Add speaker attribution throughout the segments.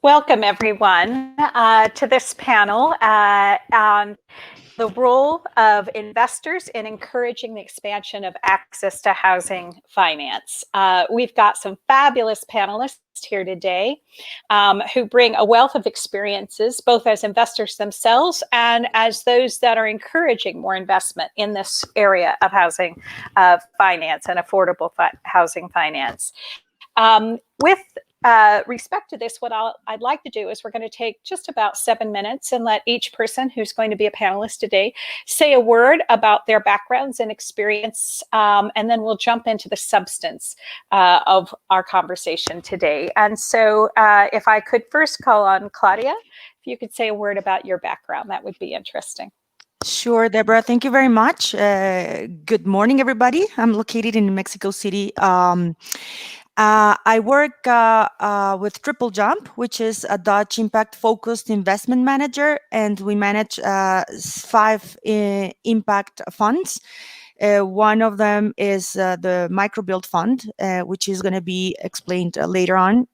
Speaker 1: Welcome, everyone, to this panel on the role of investors in encouraging the expansion of access to housing finance. We've got some fabulous panelists here today who bring a wealth of experiences, both as investors themselves and as those that are encouraging more investment in this area of housing finance and affordable housing finance. With respect to this, what I'd like to do is we're going to take just about 7 minutes and let each person who's going to be a panelist today say a word about their backgrounds and experience, and then we'll jump into the substance of our conversation today. And so if I could first call on Claudia, if you could say a word about your background, that would be interesting.
Speaker 2: Sure, Deborah. Thank you very much. Good morning, everybody. I'm located in Mexico City. I work with Triple Jump, which is a Dutch impact-focused investment manager, and we manage 5 impact funds. One of them is the MicroBuild fund, which is going to be explained later on.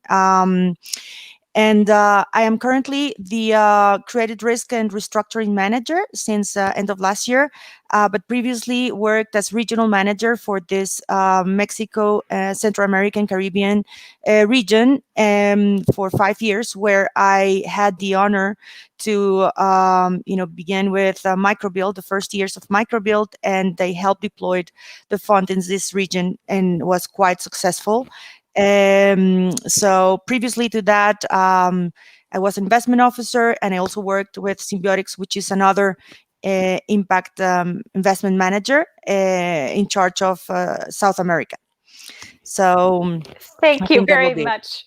Speaker 2: And I am currently the credit risk and restructuring manager since end of last year, but previously worked as regional manager for this Mexico, Central American, Caribbean region for 5 years, where I had the honor to begin with MicroBuild, the first years of MicroBuild, and they helped deploy the fund in this region and was quite successful. So previously to that, I was investment officer, and I also worked with Symbiotics, which is another impact investment manager in charge of South America. So
Speaker 1: thank you very much.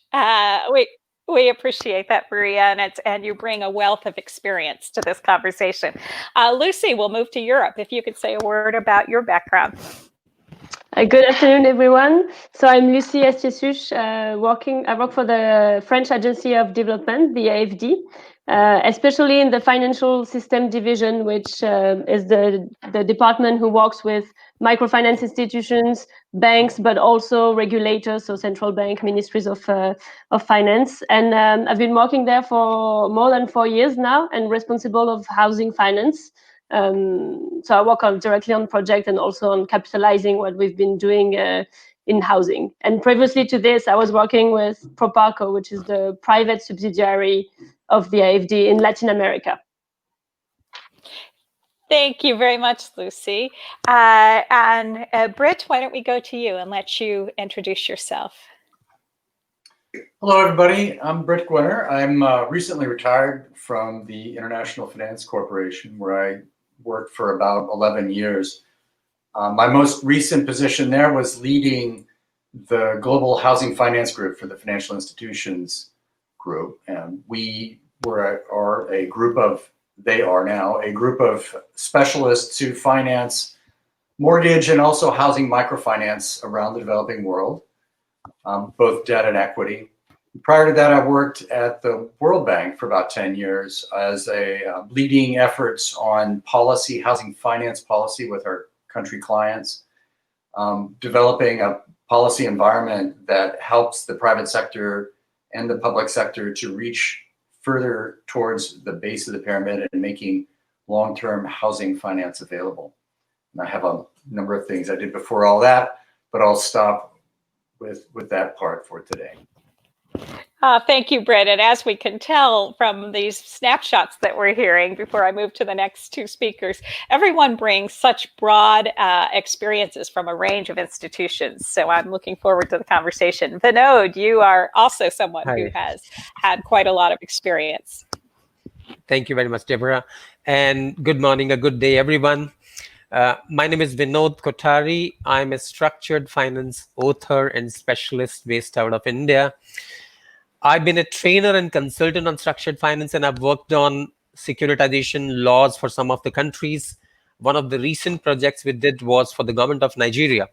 Speaker 1: We appreciate that, Maria, and you bring a wealth of experience to this conversation. Lucy, we'll move to Europe. If you could say a word about your background.
Speaker 3: Good afternoon, everyone. So I'm Lucie Astier-Such. I work for the French Agency of Development, the AFD, especially in the financial system division, which is the department who works with microfinance institutions, banks, but also regulators, so central bank, ministries of finance. And I've been working there for more than 4 years now and responsible of housing finance. So I work directly on project and also on capitalizing what we've been doing in housing. And previously to this, I was working with Proparco, which is the private subsidiary of the AFD in Latin America.
Speaker 1: Thank you very much, Lucy. And Britt, why don't we go to you and let you introduce yourself?
Speaker 4: Hello, everybody. I'm Britt Gwinner. I'm recently retired from the International Finance Corporation, where I worked for about 11 years. My most recent position there was leading the Global Housing Finance Group for the Financial Institutions Group. And we are a group of, they are now a group of specialists who finance mortgage and also housing microfinance around the developing world, both debt and equity. Prior to that, I worked at the World Bank for about 10 years as leading efforts on policy, housing finance policy with our country clients, developing a policy environment that helps the private sector and the public sector to reach further towards the base of the pyramid and making long-term housing finance available. And I have a number of things I did before all that, but I'll stop with that part for today.
Speaker 1: Thank you, Britt. And as we can tell from these snapshots that we're hearing before I move to the next 2 speakers, everyone brings such broad experiences from a range of institutions. So I'm looking forward to the conversation. Vinod, you are also someone who has had quite a lot of experience.
Speaker 5: Thank you very much, Deborah. And good morning, a good day, everyone. My name is Vinod Kothari. I'm a structured finance author and specialist based out of India. I've been a trainer and consultant on structured finance, and I've worked on securitization laws for some of the countries. One of the recent projects we did was for the government of Nigeria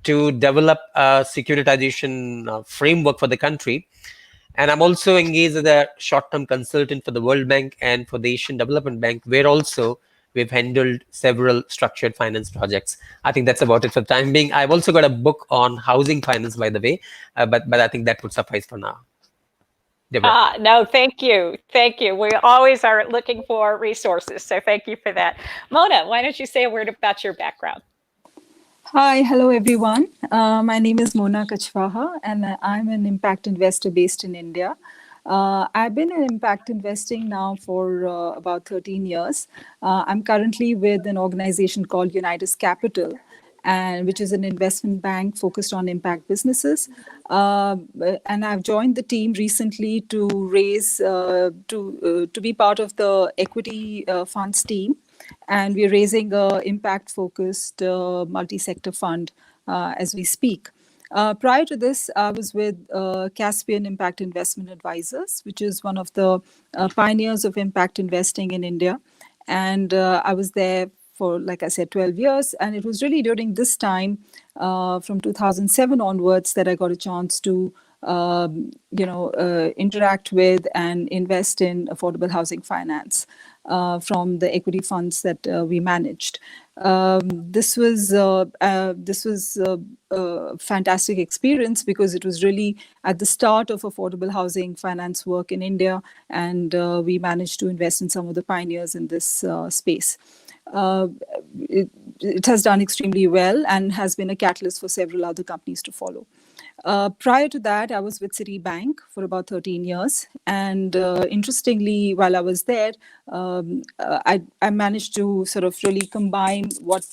Speaker 5: to develop a securitization framework for the country. And I'm also engaged as a short-term consultant for the World Bank and for the Asian Development Bank, where also we've handled several structured finance projects. I think that's about it for the time being. I've also got a book on housing finance, by the way, but I think that would suffice for now. Deborah.
Speaker 1: No, thank you. Thank you. We always are looking for resources. So thank you for that. Mona, why don't you say a word about your background?
Speaker 6: Hi, hello everyone. My name is Mona Kachwaha, and I'm an impact investor based in India. I've been in impact investing now for about 13 years. I'm currently with an organization called Unitas Capital, and which is an investment bank focused on impact businesses. And I've joined the team recently to raise to be part of the equity funds team, and we're raising a impact-focused multi-sector fund as we speak. Prior to this, I was with Caspian Impact Investment Advisors, which is one of the pioneers of impact investing in India. And I was there for, like I said, 12 years. And it was really during this time, from 2007 onwards, that I got a chance to interact with and invest in affordable housing finance from the equity funds that we managed. This was a fantastic experience because it was really at the start of affordable housing finance work in India, and we managed to invest in some of the pioneers in this space. It has done extremely well and has been a catalyst for several other companies to follow. Prior to that, I was with Citibank for about 13 years. And interestingly, while I was there, I managed to sort of really combine what,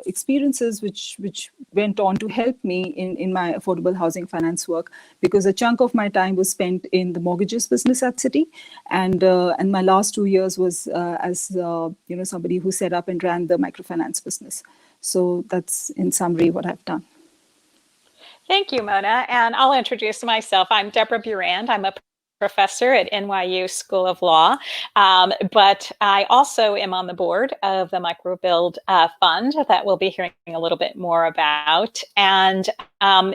Speaker 6: experiences which went on to help me in my affordable housing finance work, because a chunk of my time was spent in the mortgages business at Citi. And my last 2 years was as somebody who set up and ran the microfinance business. So that's in summary what I've done.
Speaker 1: Thank you, Mona. And I'll introduce myself. I'm Deborah Burand. I'm a professor at NYU School of Law, but I also am on the board of the MicroBuild fund that we'll be hearing a little bit more about. And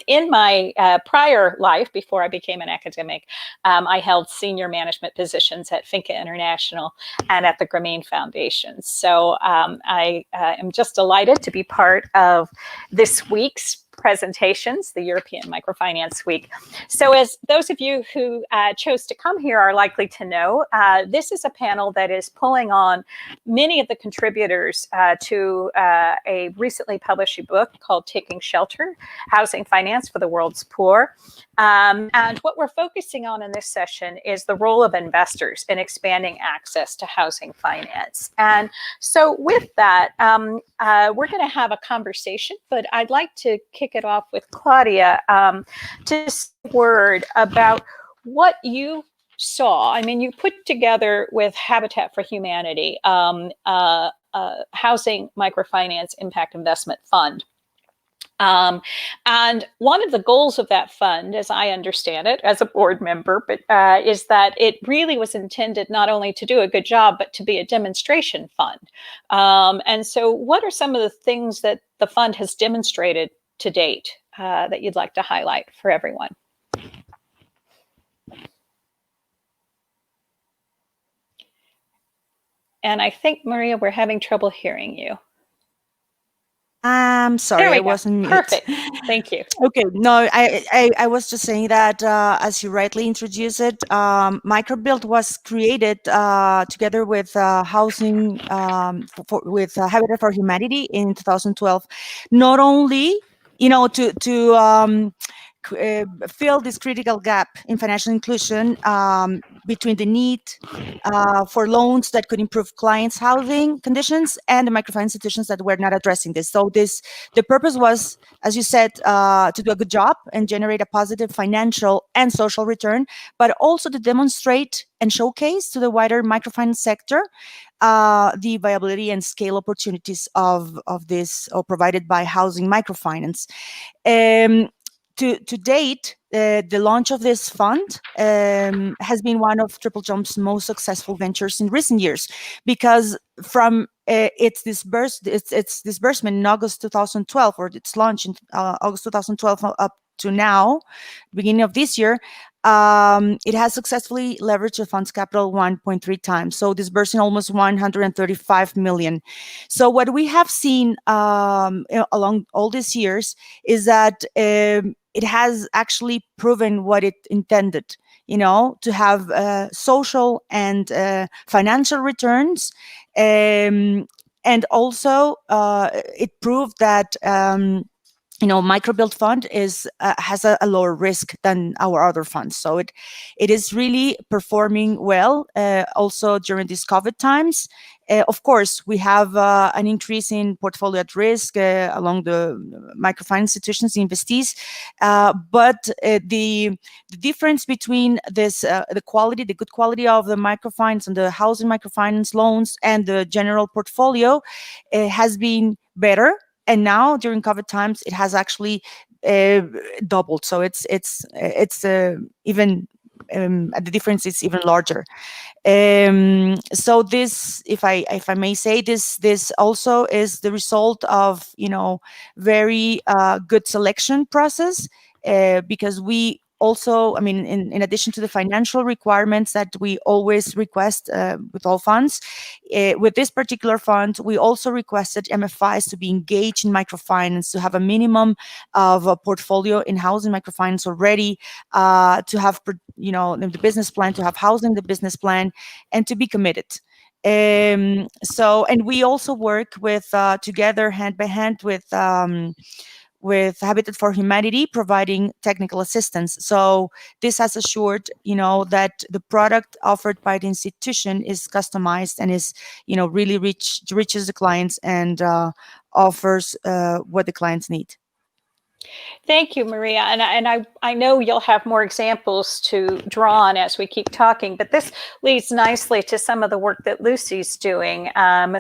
Speaker 1: in my prior life, before I became an academic, I held senior management positions at Finca International and at the Grameen Foundation. So I am just delighted to be part of this week's presentations, the European Microfinance Week. So as those of you who chose to come here are likely to know, this is a panel that is pulling on many of the contributors to a recently published book called Taking Shelter, Housing Finance for the World's Poor. And what we're focusing on in this session is the role of investors in expanding access to housing finance. And so with that, we're going to have a conversation, but I'd like to kick it off with Claudia to say a word about what you saw. I mean, you put together with Habitat for Humanity, Housing Microfinance Impact Investment Fund. And one of the goals of that fund, as I understand it, as a board member, but is that it really was intended not only to do a good job, but to be a demonstration fund. And so what are some of the things that the fund has demonstrated to date that you'd like to highlight for everyone? And I think, Maria, we're having trouble hearing you.
Speaker 2: I'm sorry, I wasn't mute.
Speaker 1: Perfect. Thank you.
Speaker 2: Okay, no, I was just saying that as you rightly introduced it, MicroBuild was created together with housing with Habitat for Humanity in 2012. Not only, to fill this critical gap in financial inclusion between the need for loans that could improve clients' housing conditions and the microfinance institutions that were not addressing this. So the purpose was, as you said, to do a good job and generate a positive financial and social return, but also to demonstrate and showcase to the wider microfinance sector the viability and scale opportunities of this, or provided by housing microfinance. To date, the launch of this fund has been one of Triple Jump's most successful ventures in recent years, because from its disbursement in August 2012, or its launch in August 2012 up to now, beginning of this year, it has successfully leveraged the fund's capital 1.3 times, so disbursing almost 135 million. So what we have seen along all these years is that it has actually proven what it intended, to have social and financial returns. And also, it proved that MicroBuild fund has a lower risk than our other funds, so it is really performing well. Also during these COVID times, of course, we have an increase in portfolio at risk along the microfinance institutions, investees, but the difference between this, the good quality of the microfinance and the housing microfinance loans and the general portfolio has been better. And now during COVID times, it has actually doubled. So it's even the difference is even larger. So this, if I may say, this also is the result of very good selection process, because we also, I mean, in addition to the financial requirements that we always request with all funds, with this particular fund, we also requested MFIs to be engaged in microfinance, to have a minimum of a portfolio in housing microfinance already, to have, the business plan, to have housing the business plan, and to be committed. And we also work with together hand by hand with Habitat for Humanity, providing technical assistance. So this has assured, that the product offered by the institution is customized and is, really reaches the clients and offers what the clients need.
Speaker 1: Thank you, Maria. And I know you'll have more examples to draw on as we keep talking, but this leads nicely to some of the work that Lucy's doing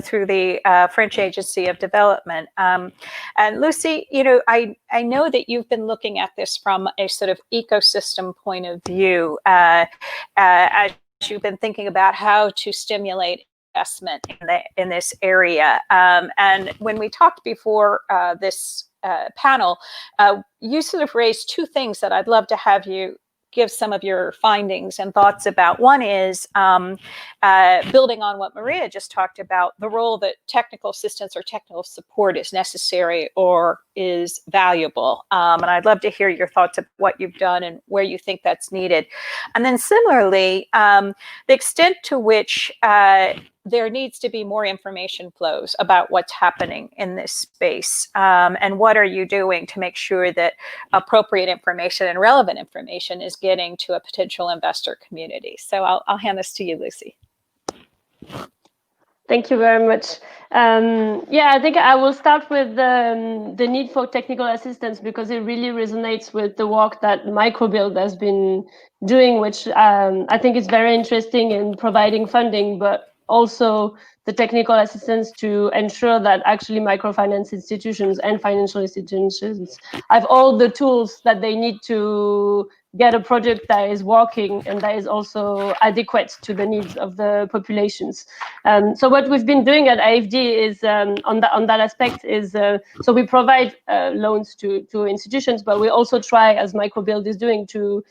Speaker 1: through the French Agency of Development. And Lucy, I know that you've been looking at this from a sort of ecosystem point of view, as you've been thinking about how to stimulate investment in this area. And when we talked before this panel, you sort of raised two things that I'd love to have you give some of your findings and thoughts about. One is building on what Maria just talked about, the role that technical assistance or technical support is necessary or is valuable. And I'd love to hear your thoughts of what you've done and where you think that's needed. And then similarly, the extent to which there needs to be more information flows about what's happening in this space, and what are you doing to make sure that appropriate information and relevant information is getting to a potential investor community. So I'll hand this to you, Lucy.
Speaker 3: Thank you very much. I think I will start with the need for technical assistance, because it really resonates with the work that MicroBuild has been doing, which I think is very interesting in providing funding, but also the technical assistance to ensure that actually microfinance institutions and financial institutions have all the tools that they need to get a project that is working and that is also adequate to the needs of the populations. So what we've been doing at AFD is on that aspect is so we provide loans to institutions, but we also try, as MicroBuild is doing, to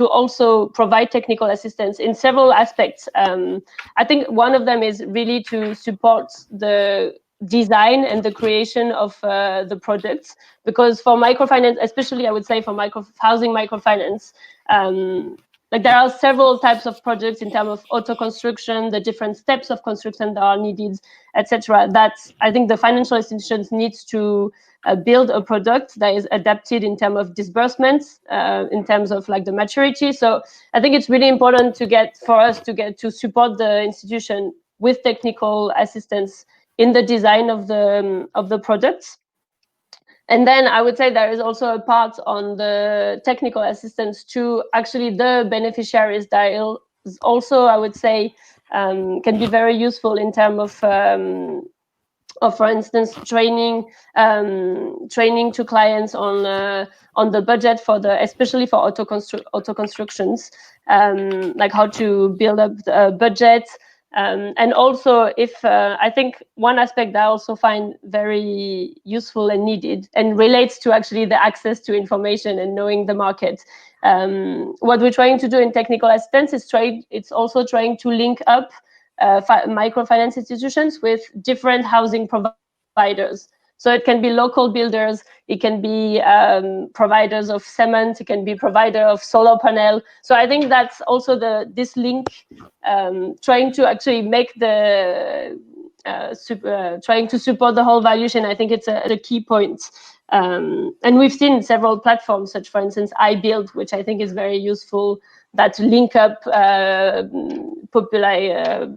Speaker 3: also provide technical assistance in several aspects. I think one of them is really to support the design and the creation of the projects, because for microfinance, especially I would say for housing microfinance, like there are several types of projects in terms of auto construction, the different steps of construction that are needed, etc. That I think the financial institutions needs to build a product that is adapted in terms of disbursements, in terms of like the maturity. So I think it's really important for us to support the institution with technical assistance in the design of the products. And then I would say there is also a part on the technical assistance to actually the beneficiaries that is also, I would say, can be very useful in terms of, for instance, training to clients on the budget especially for auto constructions, like how to build up the budget. And also, if I think one aspect that I also find very useful and needed and relates to actually the access to information and knowing the market. What we're trying to do in technical assistance is it's also trying to link up microfinance institutions with different housing providers. So it can be local builders, it can be providers of cement, it can be provider of solar panel. So I think that's also this link, trying to actually make the trying to support the whole value chain. I think it's a key point. And we've seen several platforms, such for instance iBuild, which I think is very useful, that link up popular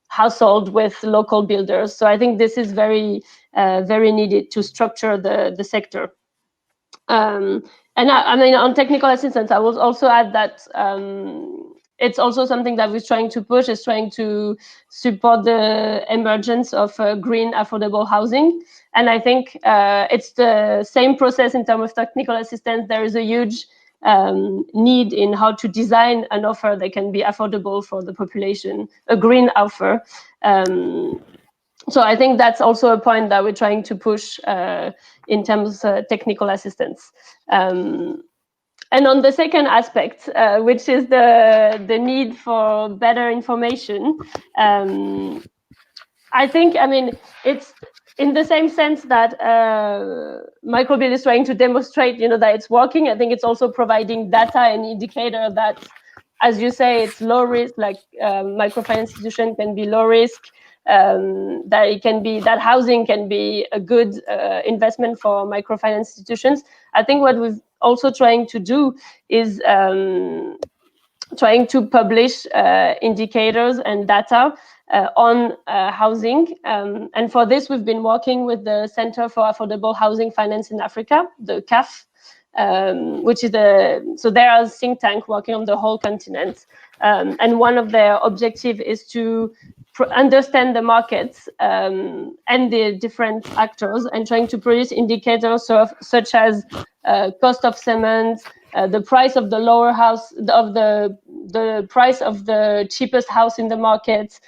Speaker 3: household with local builders. So I think this is very needed to structure the sector. And I mean, on technical assistance, I will also add that it's also something that we're trying to push, is trying to support the emergence of green affordable housing. And I think it's the same process in terms of technical assistance. There is a huge need in how to design an offer that can be affordable for the population, a green offer. So I think that's also a point that we're trying to push in terms of technical assistance. And on the second aspect, which is the need for better information, I think, I mean, it's in the same sense that MicroBuild is trying to demonstrate, that it's working. I think it's also providing data and indicator that, as you say, it's low risk, like microfinance institution can be low risk, that it can be, that housing can be a good investment for microfinance institutions. I think what we're also trying to do is trying to publish indicators and data on housing. And for this, we've been working with the Center for Affordable Housing Finance in Africa, the CAF, which is so they are a think tank working on the whole continent. And one of their objectives is to understand the markets and the different actors, and trying to produce indicators such as cost of cement, the price of the lower house, of the price of the cheapest house in the market.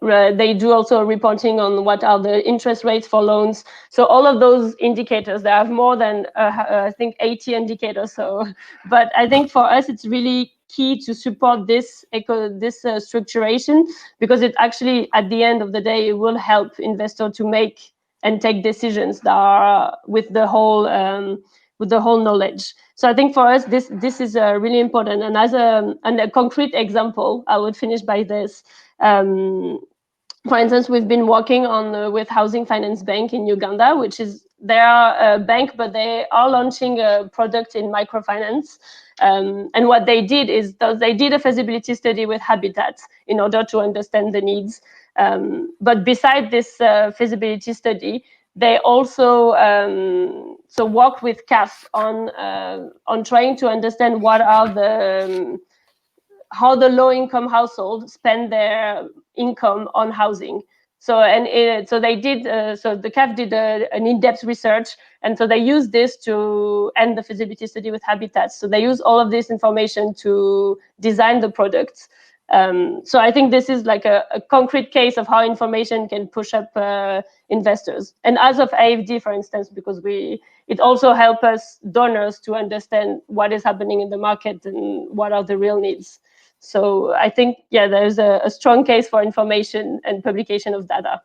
Speaker 3: They do also reporting on what are the interest rates for loans. So all of those indicators, they have more than I think 80 indicators. So, but I think for us, it's really key to support this structuration, because it actually, at the end of the day, it will help investors to make and take decisions that are with the whole knowledge. So I think for us, this is really important. And as a concrete example, I would finish by this. For instance, we've been working on with Housing Finance Bank in Uganda, which is, they are a bank, but they are launching a product in microfinance. And what they did is they did a feasibility study with Habitat in order to understand the needs. But beside this feasibility study, they also work with CAF on trying to understand what are how the low-income households spend their income on housing. So they did. So the CAF did an in-depth research, and so they used this to end the feasibility study with Habitat. So they use all of this information to design the products. So I think this is like a concrete case of how information can push up investors. And as of AFD, for instance, because it also helps us donors to understand what is happening in the market and what are the real needs. So I think, yeah, there's a strong case for information and publication of data.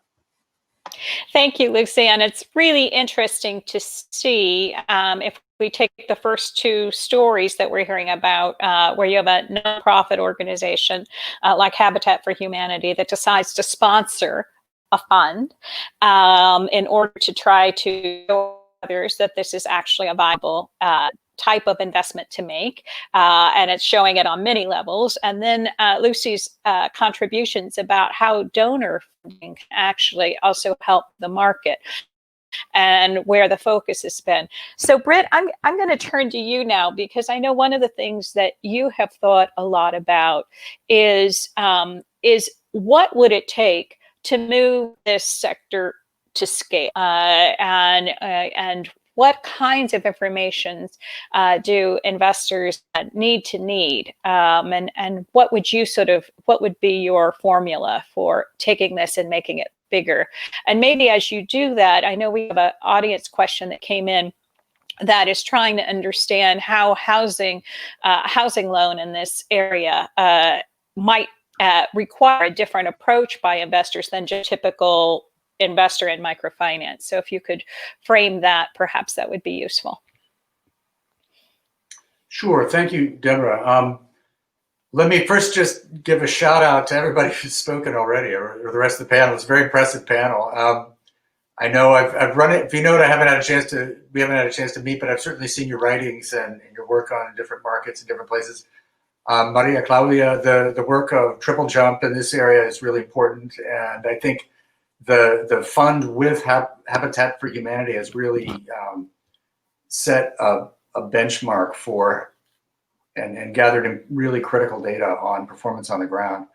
Speaker 1: Thank you, Lucienne. It's really interesting to see if we take the first two stories that we're hearing about, where you have a nonprofit organization like Habitat for Humanity that decides to sponsor a fund in order to try to show others that this is actually a viable type of investment to make, and it's showing it on many levels. And then Lucy's contributions about how donor funding can actually also help the market and where the focus has been. So Britt, I'm going to turn to you now, because I know one of the things that you have thought a lot about is what would it take to move this sector to scale, and what kinds of information do investors need, and what would be your formula for taking this and making it bigger? And maybe as you do that, I know we have an audience question that came in that is trying to understand how housing loan in this area might require a different approach by investors than just typical investor in microfinance. So if you could frame that, perhaps that would be useful.
Speaker 4: Sure. Thank you, Deborah. Let me first just give a shout out to everybody who's spoken already, or the rest of the panel. It's a very impressive panel. I know I've run it. Vinod, we haven't had a chance to meet, but I've certainly seen your writings and your work on different markets in different places. Maria Claudia, the work of Triple Jump in this area is really important, and I think the fund with Habitat for Humanity has really set a benchmark for and gathered in really critical data on performance on the ground.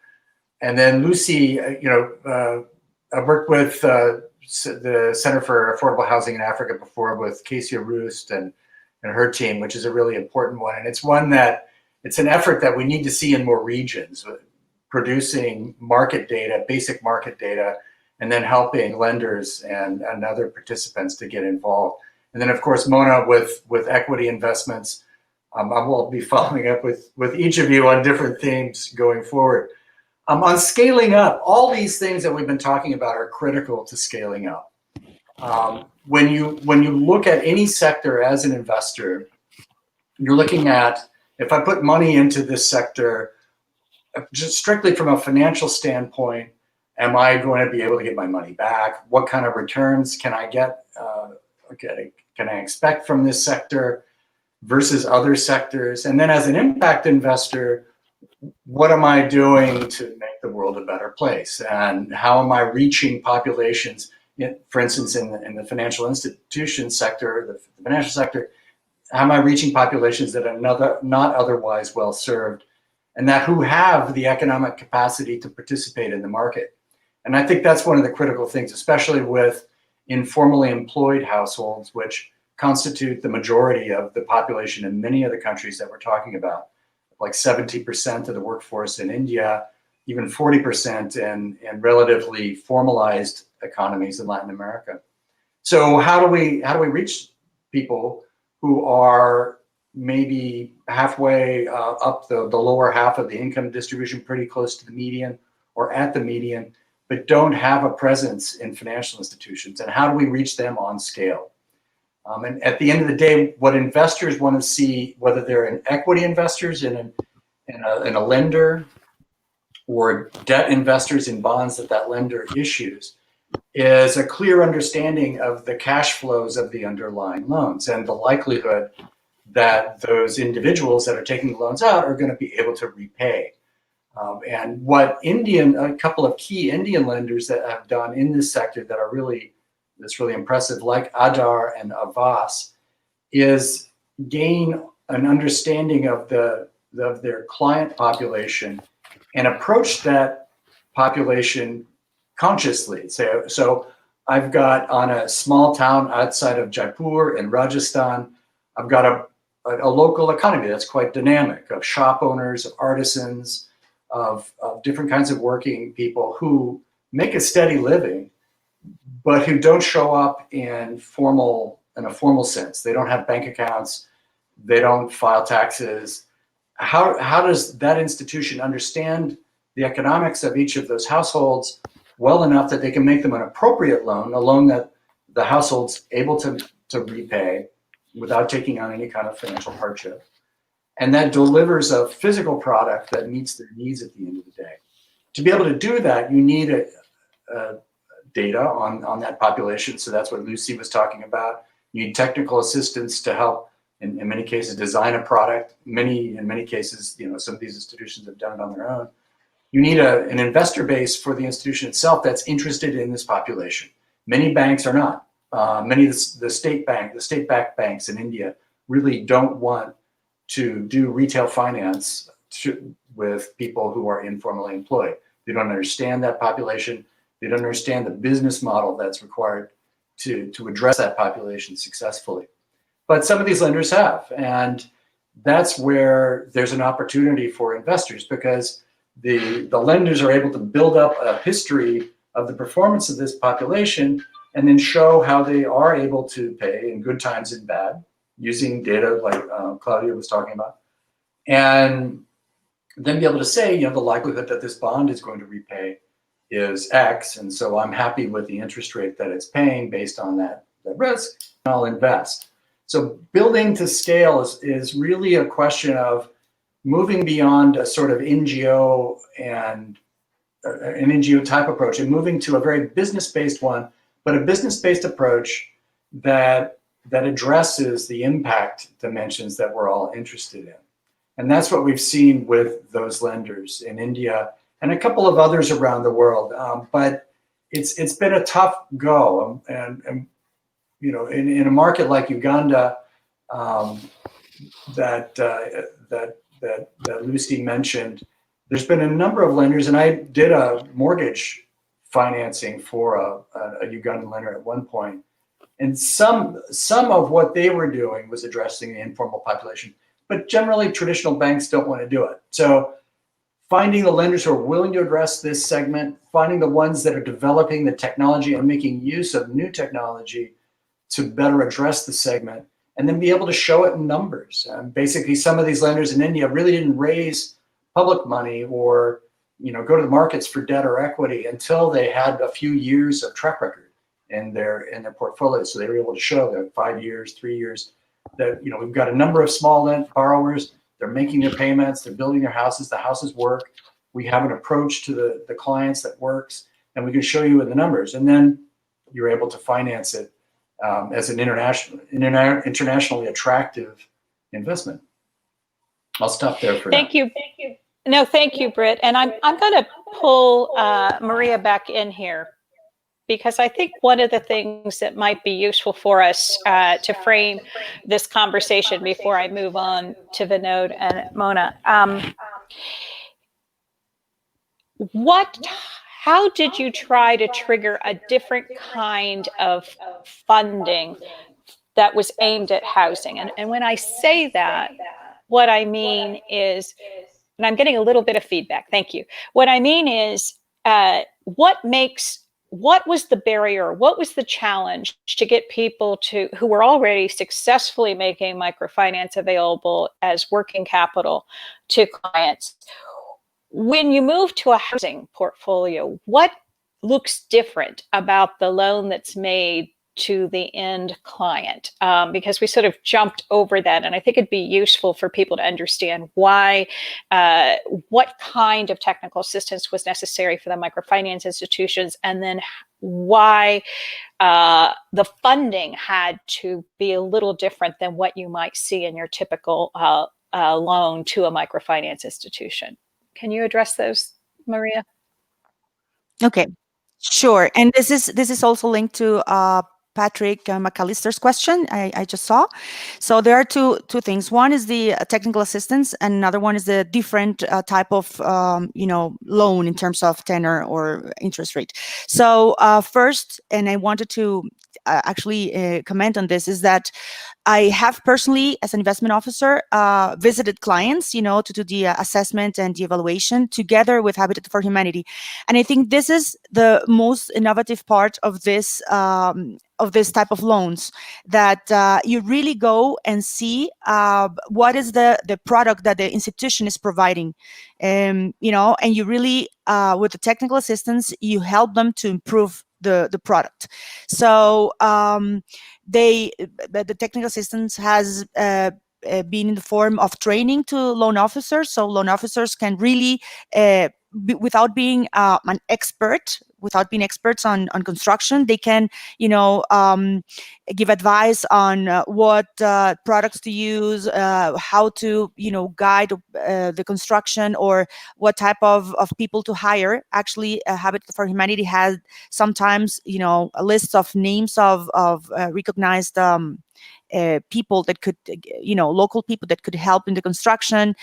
Speaker 4: And then Lucy, I've worked with the Center for Affordable Housing in Africa before with Casey Roost and her team, which is a really important one. And it's one that it's an effort that we need to see in more regions, producing market data, basic market data, and then helping lenders and other participants to get involved. And then, of course, Mona with equity investments. I will be following up with each of you on different themes going forward. On scaling up, all these things that we've been talking about are critical to scaling up. When you look at any sector as an investor, you're looking at, if I put money into this sector, just strictly from a financial standpoint, am I going to be able to get my money back? What kind of returns can I get? Can I expect from this sector versus other sectors? And then as an impact investor, what am I doing to make the world a better place? And how am I reaching populations, for instance, in the financial institution sector, the financial sector, how am I reaching populations that are not otherwise well served, and that who have the economic capacity to participate in the market? And I think that's one of the critical things, especially with informally employed households, which constitute the majority of the population in many of the countries that we're talking about, like 70% of the workforce in India, even 40% in relatively formalized economies in Latin America. So how do we reach people who are maybe halfway up the lower half of the income distribution, pretty close to the median or at the median, but don't have a presence in financial institutions? And how do we reach them on scale? And at the end of the day, what investors want to see, whether they're in equity investors in a lender or debt investors in bonds that lender issues, is a clear understanding of the cash flows of the underlying loans and the likelihood that those individuals that are taking the loans out are going to be able to repay. And what a couple of key Indian lenders that have done in this sector that are really impressive, like Adar and Avas, is gain an understanding of their client population and approach that population consciously. So I've got, on a small town outside of Jaipur in Rajasthan, I've got a local economy that's quite dynamic, of shop owners, of artisans, of different kinds of working people who make a steady living, but who don't show up in a formal sense. They don't have bank accounts. They don't file taxes. How does that institution understand the economics of each of those households well enough that they can make them an appropriate loan, a loan that the household's able to repay without taking on any kind of financial hardship, and that delivers a physical product that meets their needs at the end of the day? To be able to do that, you need data on that population. So that's what Lucy was talking about. You need technical assistance to help, in many cases, design a product. In many cases, some of these institutions have done it on their own. You need an investor base for the institution itself that's interested in this population. Many banks are not. Many of the state-backed banks in India really don't want to do retail finance with people who are informally employed. They don't understand that population. They don't understand the business model that's required to address that population successfully. But some of these lenders have, and that's where there's an opportunity for investors, because the lenders are able to build up a history of the performance of this population and then show how they are able to pay in good times and bad, using data like Claudia was talking about, and then be able to say, the likelihood that this bond is going to repay is X, and so I'm happy with the interest rate that it's paying based on that risk, and I'll invest. So building to scale is really a question of moving beyond a sort of NGO and an NGO type approach and moving to a very business-based one, but a business-based approach that addresses the impact dimensions that we're all interested in. And that's what we've seen with those lenders in India and a couple of others around the world. But it's been a tough go. And you know, in a market like Uganda, that Lucy mentioned, there's been a number of lenders, and I did a mortgage financing for a Ugandan lender at one point. And some of what they were doing was addressing the informal population, but generally traditional banks don't want to do it. So finding the lenders who are willing to address this segment, finding the ones that are developing the technology and making use of new technology to better address the segment, and then be able to show it in numbers. Basically, some of these lenders in India really didn't raise public money or, you know, go to the markets for debt or equity until they had a few years of track record in their portfolio. So they were able to show that 5 years, 3 years, that, you know, we've got a number of small borrowers, they're making their payments, they're building their houses, the houses work. We have an approach to the clients that works, and we can show you in the numbers. And then you're able to finance it as an internationally attractive investment. I'll stop there for now.
Speaker 1: Thank you. No, thank you, Britt. And I'm going to pull Maria back in here, because I think one of the things that might be useful for us to frame this conversation before I move on to Vinod and Mona. How did you try to trigger a different kind of funding that was aimed at housing? And when I say that, what I mean is, and I'm getting a little bit of feedback, thank you. What I mean is, what was the barrier? What was the challenge to get people who were already successfully making microfinance available as working capital to clients? When you move to a housing portfolio, what looks different about the loan that's made to the end client? Because we sort of jumped over that, and I think it'd be useful for people to understand why, what kind of technical assistance was necessary for the microfinance institutions, and then why the funding had to be a little different than what you might see in your typical loan to a microfinance institution. Can you address those, Maria?
Speaker 2: Okay, sure. And this is also linked to Patrick McAllister's question I just saw. So there are two things. One is the technical assistance, and another one is the different type of loan in terms of tenor or interest rate. So first, and I wanted to actually comment on this, is that I have personally, as an investment officer, visited clients, to do the assessment and the evaluation together with Habitat for Humanity. And I think this is the most innovative part of this type of loans, that you really go and see what is the product that the institution is providing, and you really, with the technical assistance, you help them to improve the product. So the technical assistance has been in the form of training to loan officers. So loan officers can really, without being an expert, without being experts on construction, they can, give advice on what products to use, how to, guide the construction, or what type of people to hire. Actually, Habitat for Humanity has sometimes, a list of names of recognized people that could, local people that could help in the construction.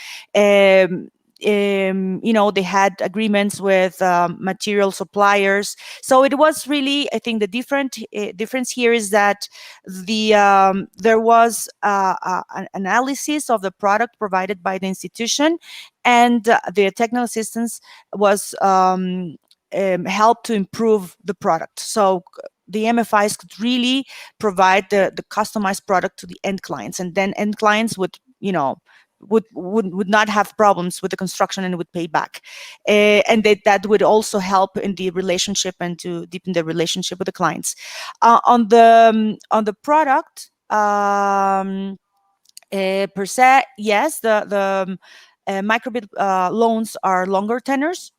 Speaker 2: They had agreements with material suppliers. So it was really, I think, the difference here is that there was an analysis of the product provided by the institution, and the technical assistance was helped to improve the product. So the MFIs could really provide the customized product to the end clients, and then end clients would, would not have problems with the construction and would pay back, and that would also help in the relationship and to deepen the relationship with the clients. On the product per se, yes, the MicroBuild loans are longer tenors.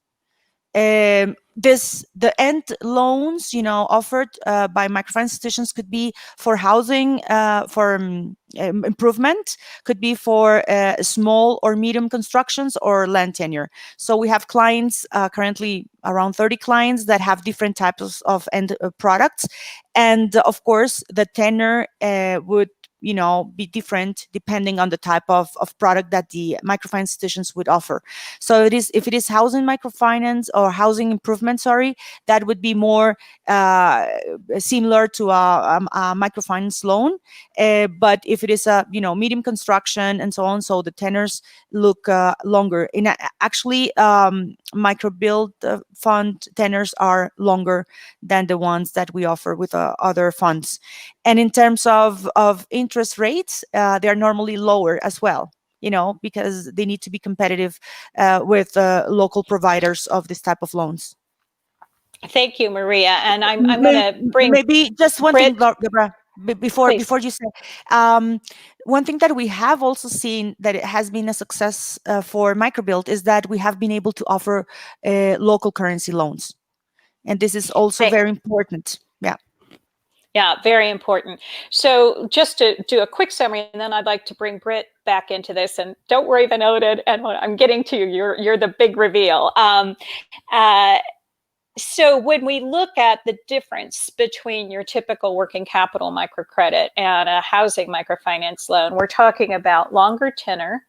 Speaker 2: The end loans, offered by microfinance institutions could be for housing, for improvement, could be for small or medium constructions or land tenure. So we have clients, currently around 30 clients that have different types of end products. And of course, the tenor would be different depending on the type of product that the microfinance institutions would offer. So if it is housing microfinance or housing improvement, that would be more similar to a microfinance loan. But if it is a medium construction and so on, so the tenors look longer. Actually, MicroBuild fund tenors are longer than the ones that we offer with other funds. And in terms of interest rates, they're normally lower as well, because they need to be competitive with local providers of this type of loans.
Speaker 1: Thank you, Maria. And I'm going to bring
Speaker 2: maybe just one thing, Deborah, before you say, one thing that we have also seen that it has been a success for MicroBuild is that we have been able to offer local currency loans, and this is also very important.
Speaker 1: Yeah, very important. So just to do a quick summary, and then I'd like to bring Britt back into this. And don't worry, Vinod, and I'm getting to you. You're the big reveal. So when we look at the difference between your typical working capital microcredit and a housing microfinance loan, we're talking about longer tenor.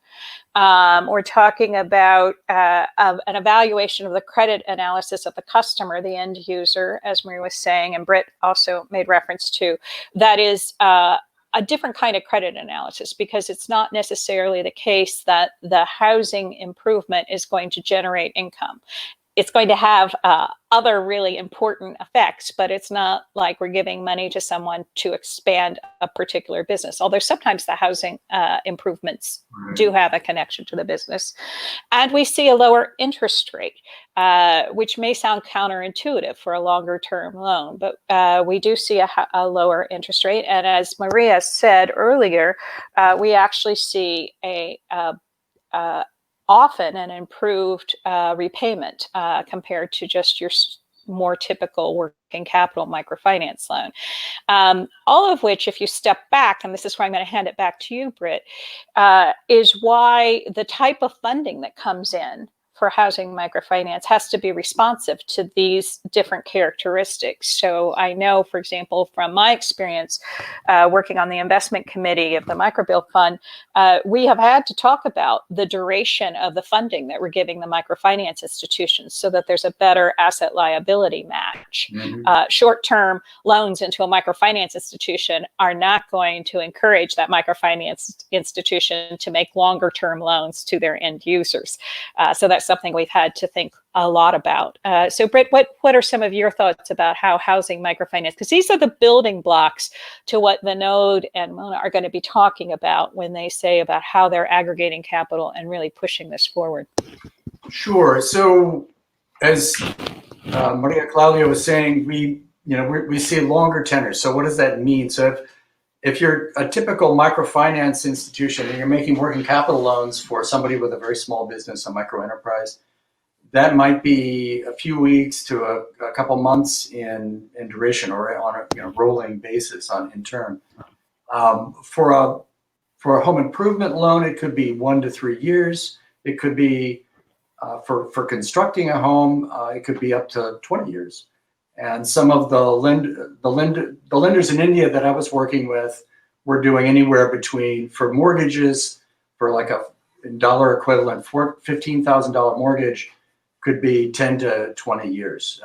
Speaker 1: We're talking about an evaluation of the credit analysis of the customer, the end user, as Maria was saying, and Britt also made reference to. That is a different kind of credit analysis, because it's not necessarily the case that the housing improvement is going to generate income. It's going to have other really important effects, but it's not like we're giving money to someone to expand a particular business, although sometimes the housing improvements do have a connection to the business. And we see a lower interest rate, which may sound counterintuitive for a longer term loan, but we do see a lower interest rate. And as Maria said earlier, we actually see often an improved repayment compared to just your more typical working capital microfinance loan. All of which, if you step back, and this is where I'm going to hand it back to you, Britt, is why the type of funding that comes in for housing microfinance has to be responsive to these different characteristics. So I know, for example, from my experience working on the investment committee of the MicroBuild Fund, we have had to talk about the duration of the funding that we're giving the microfinance institutions so that there's a better asset liability match. Short-term loans into a microfinance institution are not going to encourage that microfinance institution to make longer-term loans to their end users. So that's something we've had to think a lot about. So Britt, what are some of your thoughts about how housing microfinance, because these are the building blocks to what Vinod and Mona are going to be talking about when they say about how they're aggregating capital and really pushing this forward.
Speaker 4: Sure. So as Maria Claudia was saying, we see longer tenors. So what does that mean? So if you're a typical microfinance institution and you're making working capital loans for somebody with a very small business, a micro enterprise, that might be a few weeks to a couple months in duration, or on a rolling basis in term. For a home improvement loan, it could be 1 to 3 years. It could be for constructing a home, it could be up to 20 years. And some of the lenders in India that I was working with were doing anywhere between, for mortgages, for like a dollar equivalent, $15,000 mortgage, could be 10 to 20 years,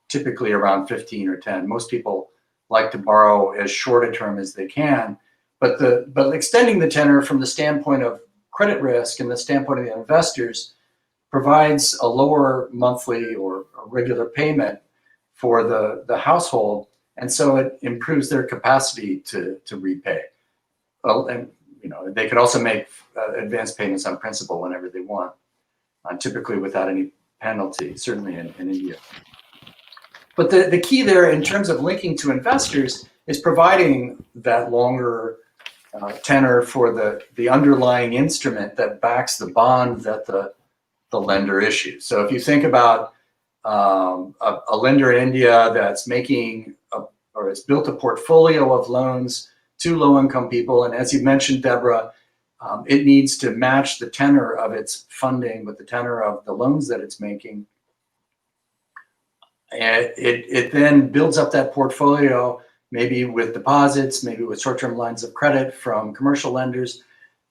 Speaker 4: typically around 15 or 10. Most people like to borrow as short a term as they can, but extending the tenor from the standpoint of credit risk and the standpoint of the investors provides a lower monthly or a regular payment for the household, and so it improves their capacity to repay. And they could also make advance payments on principal whenever they want, typically without any penalty, certainly in India. But the key there in terms of linking to investors is providing that longer tenor for the underlying instrument that backs the bond that the lender issues. So if you think about a lender in India that's making or has built a portfolio of loans to low-income people, and as you mentioned, Deborah, it needs to match the tenor of its funding with the tenor of the loans that it's making. And it then builds up that portfolio, maybe with deposits, maybe with short-term lines of credit from commercial lenders.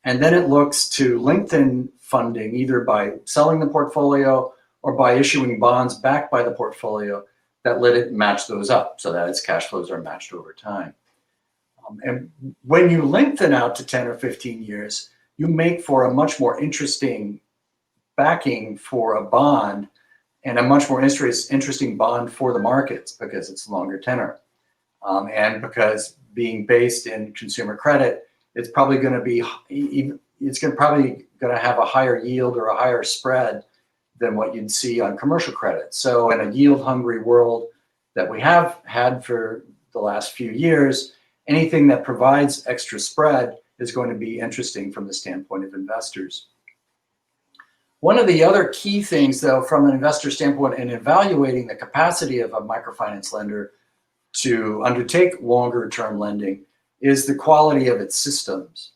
Speaker 4: And then it looks to lengthen funding either by selling the portfolio or by issuing bonds backed by the portfolio that let it match those up so that its cash flows are matched over time. And when you lengthen out to 10 or 15 years, you make for a much more interesting backing for a bond and a much more interesting bond for the markets because it's longer tenor. And because being based in consumer credit, it's probably going to be, probably going to have a higher yield or a higher spread than what you'd see on commercial credit. So in a yield hungry world that we have had for the last few years, anything that provides extra spread is going to be interesting from the standpoint of investors. One of the other key things, though, from an investor standpoint in evaluating the capacity of a microfinance lender to undertake longer term lending is the quality of its systems.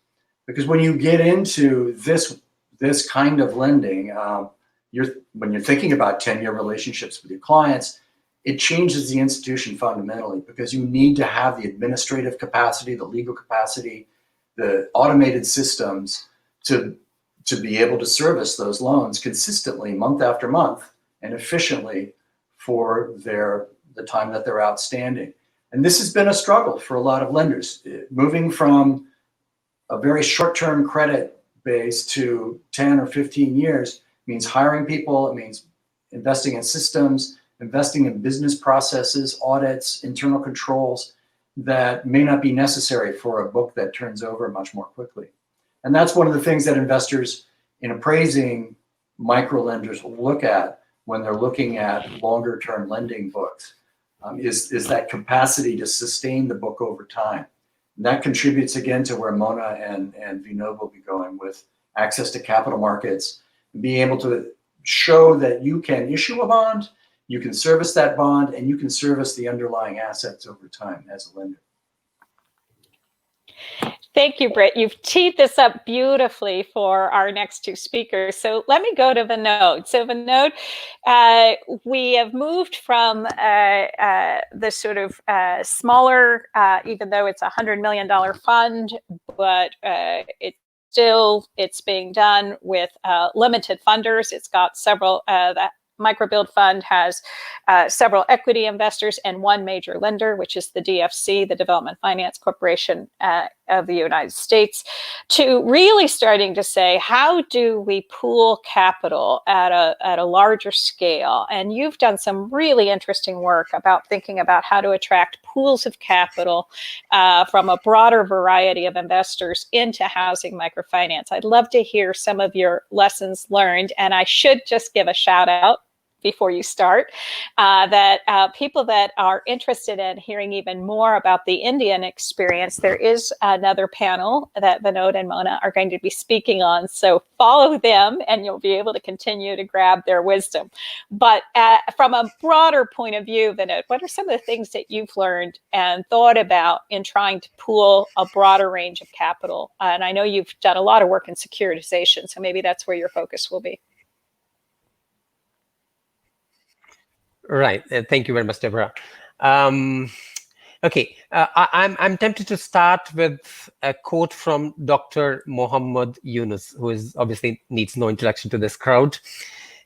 Speaker 4: Because when you get into this kind of lending, when you're thinking about 10-year relationships with your clients, it changes the institution fundamentally because you need to have the administrative capacity, the legal capacity, the automated systems to be able to service those loans consistently month after month and efficiently for the time that they're outstanding. And this has been a struggle for a lot of lenders. Moving from a very short-term credit base to 10 or 15 years means hiring people, it means investing in systems, investing in business processes, audits, internal controls that may not be necessary for a book that turns over much more quickly. And that's one of the things that investors in appraising micro lenders will look at when they're looking at longer term lending books, is that capacity to sustain the book over time. And that contributes again to where Mona and Vinod will be going with access to capital markets, being able to show that you can issue a bond, you can service that bond, and you can service the underlying assets over time as a lender.
Speaker 1: Thank you, Britt. You've teed this up beautifully for our next two speakers. So let me go to Vinod. So Vinod, we have moved from the sort of smaller, even though it's a $100 million fund, but it's being done with limited funders. It's got several, that MicroBuild fund has several equity investors and one major lender, which is the DFC, the Development Finance Corporation of the United States, to really starting to say, how do we pool capital at a larger scale? And you've done some really interesting work about thinking about how to attract pools of capital from a broader variety of investors into housing microfinance. I'd love to hear some of your lessons learned, and I should just give a shout out before you start, that people that are interested in hearing even more about the Indian experience, there is another panel that Vinod and Mona are going to be speaking on. So follow them and you'll be able to continue to grab their wisdom. But from a broader point of view, Vinod, what are some of the things that you've learned and thought about in trying to pool a broader range of capital? And I know you've done a lot of work in securitization, so maybe that's where your focus will be.
Speaker 5: Right. Thank you very much, Deborah. Okay. I'm tempted to start with a quote from Dr. Mohammad Yunus, who is obviously needs no introduction to this crowd.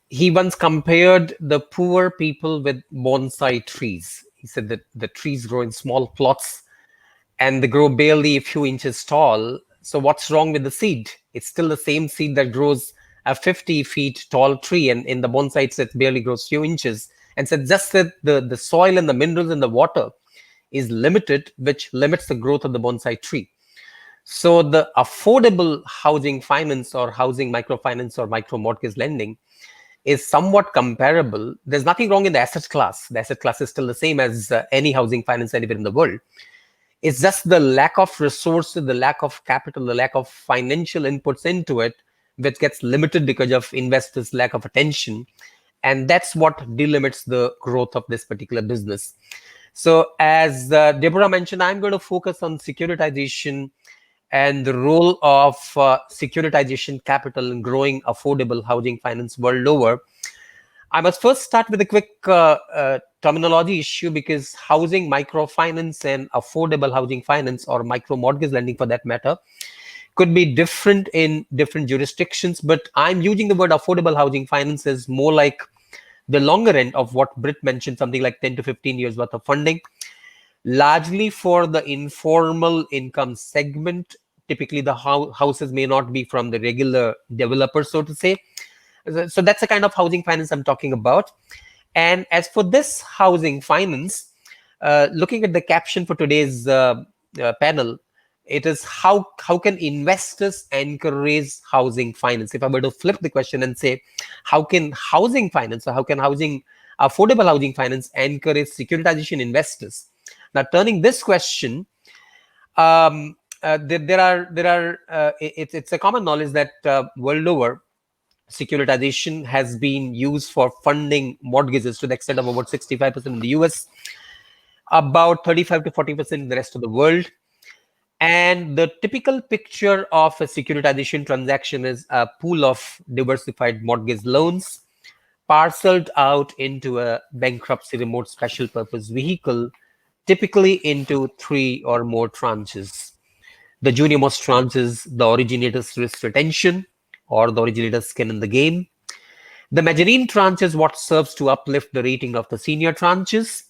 Speaker 5: He once compared the poor people with bonsai trees. He said that the trees grow in small plots and they grow barely a few inches tall. So what's wrong with the seed? It's still the same seed that grows a 50 feet tall tree, and in the bonsai it barely grows few inches. And so just that the soil and the minerals in the water is limited, which limits the growth of the bonsai tree. So the affordable housing finance or housing microfinance or micro mortgage lending is somewhat comparable. There's nothing wrong in the asset class. The asset class is still the same as any housing finance anywhere in the world. It's just the lack of resources, the lack of capital, the lack of financial inputs into it, which gets limited because of investors' lack of attention. And that's what delimits the growth of this particular business. So as Deborah mentioned, I'm going to focus on securitization and the role of securitization capital in growing affordable housing finance world over. I must first start with a quick terminology issue, because housing microfinance and affordable housing finance, or micro mortgage lending for that matter, could be different in different jurisdictions. But I'm using the word affordable housing finance as more like the longer end of what Britt mentioned, something like 10 to 15 years worth of funding, largely for the informal income segment. Typically, the houses may not be from the regular developer, so to say. So that's the kind of housing finance I'm talking about. And as for this housing finance, looking at the caption for today's panel, it is how can investors encourage housing finance? If I were to flip the question and say, how can housing finance, or how can affordable housing finance encourage securitization investors? Now, turning this question, it's a common knowledge that world over, securitization has been used for funding mortgages to the extent of about 65% in the US, about 35 to 40% in the rest of the world. And the typical picture of a securitization transaction is a pool of diversified mortgage loans parceled out into a bankruptcy remote special purpose vehicle, typically into 3 or more tranches. The junior most tranche is the originator's risk retention, or the originator's skin in the game. The mezzanine tranche is what serves to uplift the rating of the senior tranches.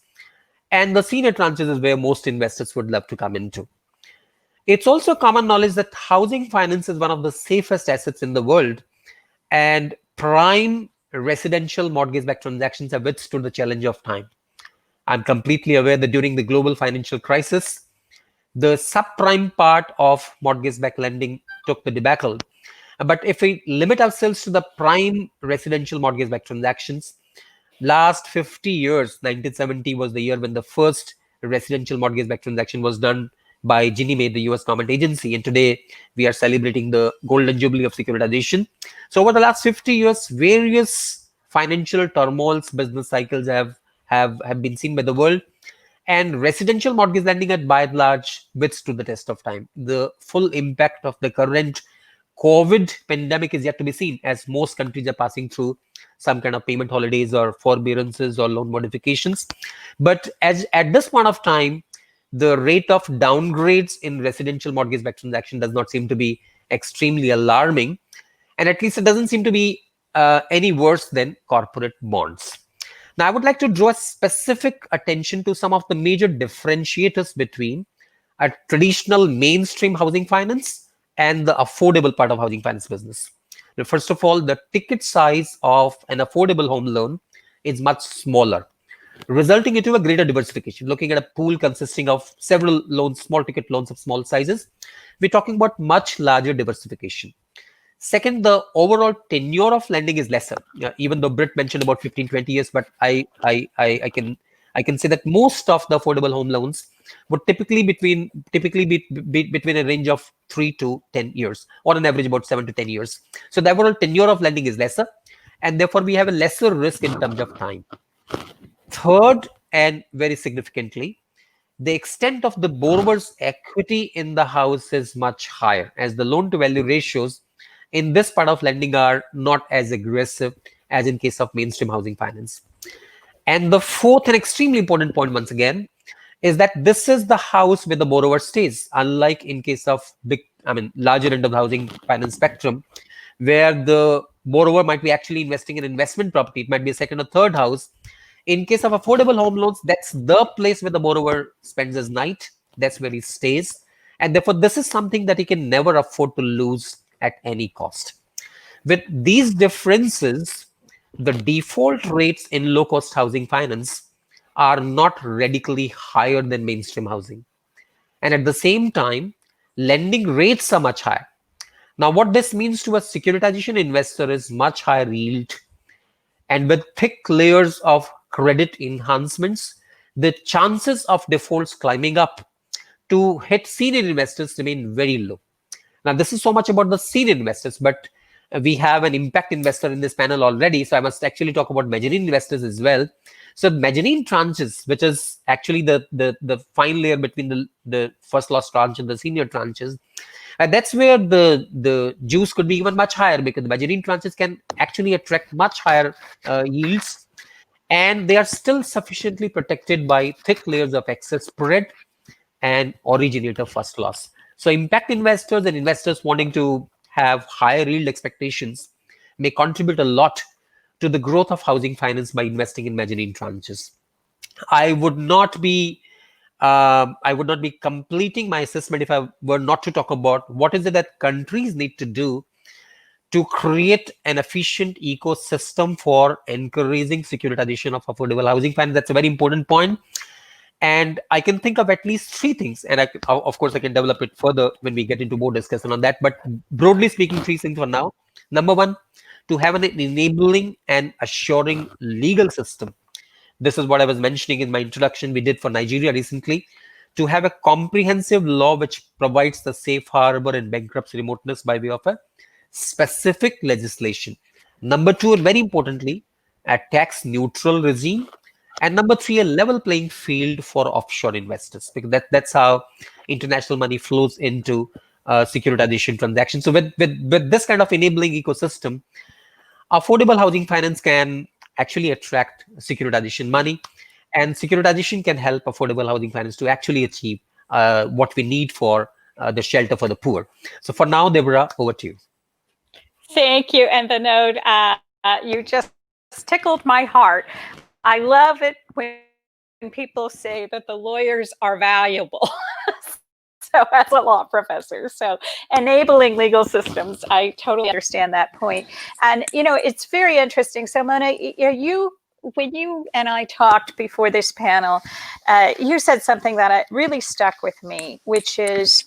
Speaker 5: And the senior tranches is where most investors would love to come into. It's also common knowledge that housing finance is one of the safest assets in the world, and prime residential mortgage-backed transactions have withstood the challenge of time. I'm completely aware that during the global financial crisis, the subprime part of mortgage-backed lending took the debacle. But if we limit ourselves to the prime residential mortgage-backed transactions, last 50 years, 1970 was the year when the first residential mortgage-backed transaction was done by Ginnie Mae, the US government agency. And today we are celebrating the golden jubilee of securitization. So over the last 50 years, various financial turmoils, business cycles have been seen by the world. And residential mortgage lending had by and large withstood the test of time. The full impact of the current COVID pandemic is yet to be seen, as most countries are passing through some kind of payment holidays or forbearances or loan modifications. But as at this point of time, the rate of downgrades in residential mortgage-backed transaction does not seem to be extremely alarming. And at least it doesn't seem to be any worse than corporate bonds. Now, I would like to draw specific attention to some of the major differentiators between a traditional mainstream housing finance and the affordable part of housing finance business. Now, first of all, the ticket size of an affordable home loan is much smaller, resulting into a greater diversification. Looking at a pool consisting of several loans, small ticket loans of small sizes, we're talking about much larger diversification. Second, the overall tenure of lending is lesser. Even though Britt mentioned about 15, 20 years, but I can say that most of the affordable home loans would typically be between a range of 3 to 10 years, or on average about 7 to 10 years. So the overall tenure of lending is lesser, and therefore we have a lesser risk in terms of time. Third, and very significantly, the extent of the borrower's equity in the house is much higher, as the loan to value ratios in this part of lending are not as aggressive as in case of mainstream housing finance. And the fourth and extremely important point, once again, is that this is the house where the borrower stays, unlike in case of larger end of the housing finance spectrum, where the borrower might be actually investing in investment property. It might be a second or third house. In case of affordable home loans, that's the place where the borrower spends his night. That's where he stays. And therefore, this is something that he can never afford to lose at any cost. With these differences, the default rates in low-cost housing finance are not radically higher than mainstream housing. And at the same time, lending rates are much higher. Now, what this means to a securitization investor is much higher yield, and with thick layers of credit enhancements, the chances of defaults climbing up to hit senior investors remain very low. Now, this is so much about the senior investors, but we have an impact investor in this panel already, so I must actually talk about mezzanine investors as well. So mezzanine tranches, which is actually the fine layer between the first loss tranche and the senior tranches, and that's where the juice could be even much higher, because the mezzanine tranches can actually attract much higher yields, and they are still sufficiently protected by thick layers of excess spread and originator first loss. So impact investors and investors wanting to have higher yield expectations may contribute a lot to the growth of housing finance by investing in mezzanine tranches. I would not be completing my assessment if I were not to talk about what is it that countries need to do to create an efficient ecosystem for encouraging securitization of affordable housing finance. That's a very important point. And I can think of at least three things, and of course I can develop it further when we get into more discussion on that. But broadly speaking, three things for now. Number one, to have an enabling and assuring legal system. This is what I was mentioning in my introduction we did for Nigeria recently. To have a comprehensive law which provides the safe harbor and bankruptcy remoteness by way of a specific legislation. Number two, and very importantly, a tax neutral regime. And number three, a level playing field for offshore investors, because that's how international money flows into securitization transactions. So with this kind of enabling ecosystem, affordable housing finance can actually attract securitization money, and securitization can help affordable housing finance to actually achieve what we need for the shelter for the poor. So for now, Deborah, over to you.
Speaker 1: Thank you. And Vinod, you just tickled my heart. I love it when people say that the lawyers are valuable. So as a law professor, so enabling legal systems, I totally understand that point. And, it's very interesting. So Mona, when you and I talked before this panel, you said something that really stuck with me, which is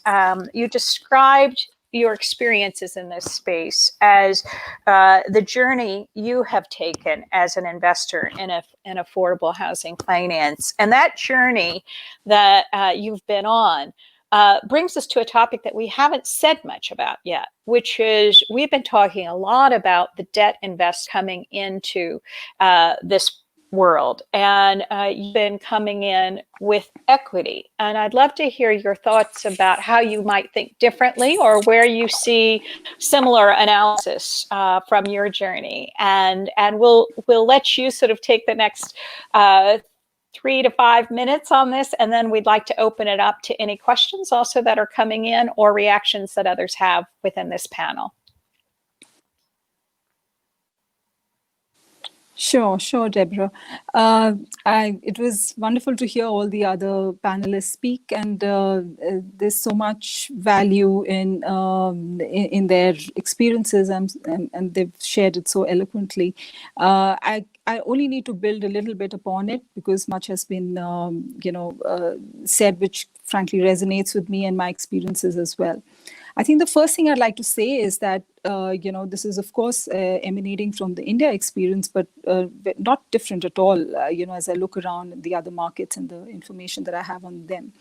Speaker 1: you described your experiences in this space as the journey you have taken as an investor in affordable housing finance. And that journey that you've been on brings us to a topic that we haven't said much about yet, which is we've been talking a lot about the debt invest coming into this world, and you've been coming in with equity. And I'd love to hear your thoughts about how you might think differently, or where you see similar analysis from your journey. And we'll let you sort of take the next 3 to 5 minutes on this, and then we'd like to open it up to any questions also that are coming in, or reactions that others have within this panel.
Speaker 6: Sure, Deborah. It was wonderful to hear all the other panelists speak, and there's so much value in their experiences, and they've shared it so eloquently. I only need to build a little bit upon it, because much has been said, which frankly resonates with me and my experiences as well. I think the first thing I'd like to say is that, this is, of course, emanating from the India experience, but not different at all, as I look around the other markets and the information that I have on them,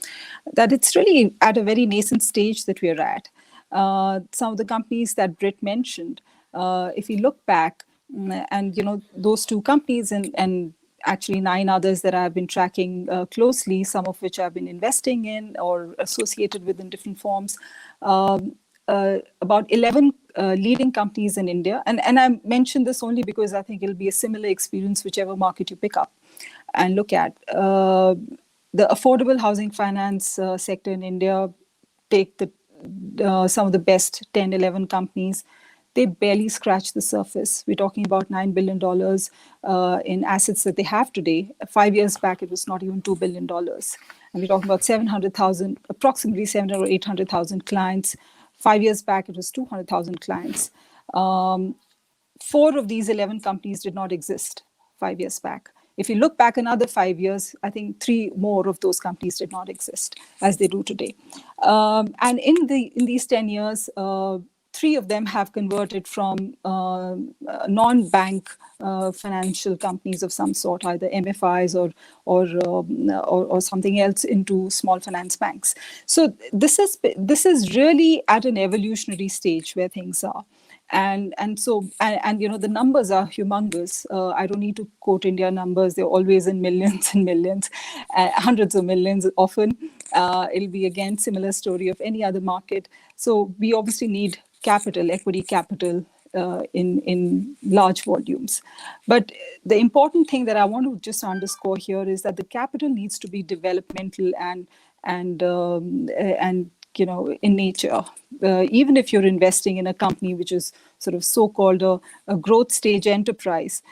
Speaker 6: that it's really at a very nascent stage that we're at. Some of the companies that Britt mentioned, if we look back, and, those two companies and actually 9 others that I've been tracking closely, some of which I've been investing in or associated with in different forms, about 11 leading companies in India. And I mention this only because I think it'll be a similar experience whichever market you pick up and look at. The affordable housing finance sector in India, take some of the best 10, 11 companies. They barely scratch the surface. We're talking about $9 billion in assets that they have today. 5 years back, it was not even $2 billion. And we're talking about approximately 700,000 or 800,000 clients. 5 years back, it was 200,000 clients. 4 of these 11 companies did not exist 5 years back. If you look back another 5 years, I think 3 more of those companies did not exist as they do today. And in these 10 years, 3 of them have converted from non-bank financial companies of some sort, either MFIs or something else, into small finance banks. So this is really at an evolutionary stage where things are. And you know, the numbers are humongous. I don't need to quote India numbers. They're always in millions and millions, hundreds of millions often. It'll be, again, similar story of any other market. So we obviously need capital, equity capital, in large volumes. But the important thing that I want to just underscore here is that the capital needs to be developmental and you know, in nature. Even if you're investing in a company which is sort of so-called a growth stage enterprise,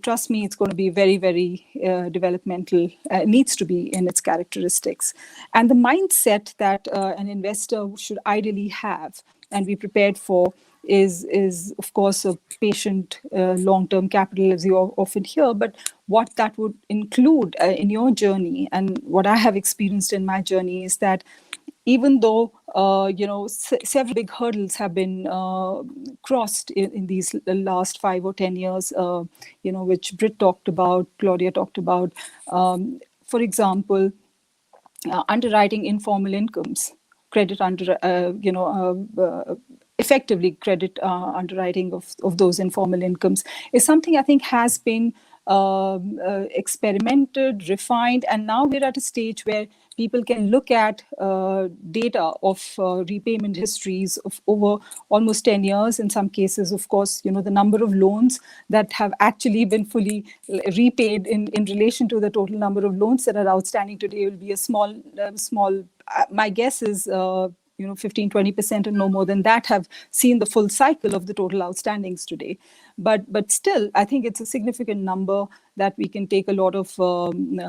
Speaker 6: trust me, it's going to be very, very developmental, needs to be in its characteristics. And the mindset that an investor should ideally have and be prepared for is of course a patient long-term capital, as you often hear, but what that would include in your journey, and what I have experienced in my journey, is that even though you know, several big hurdles have been crossed in these last 5 or 10 years, you know, which Britt talked about, Claudia talked about, for example, underwriting informal incomes, credit under, you know, effectively credit underwriting of those informal incomes is something I think has been experimented, refined, and now we're at a stage where people can look at data of repayment histories of over almost 10 years. In some cases, of course, you know, the number of loans that have actually been fully repaid in relation to the total number of loans that are outstanding today will be a small, my guess is, you know, 15-20% and no more than that have seen the full cycle of the total outstandings today. But still, I think it's a significant number that we can take a lot of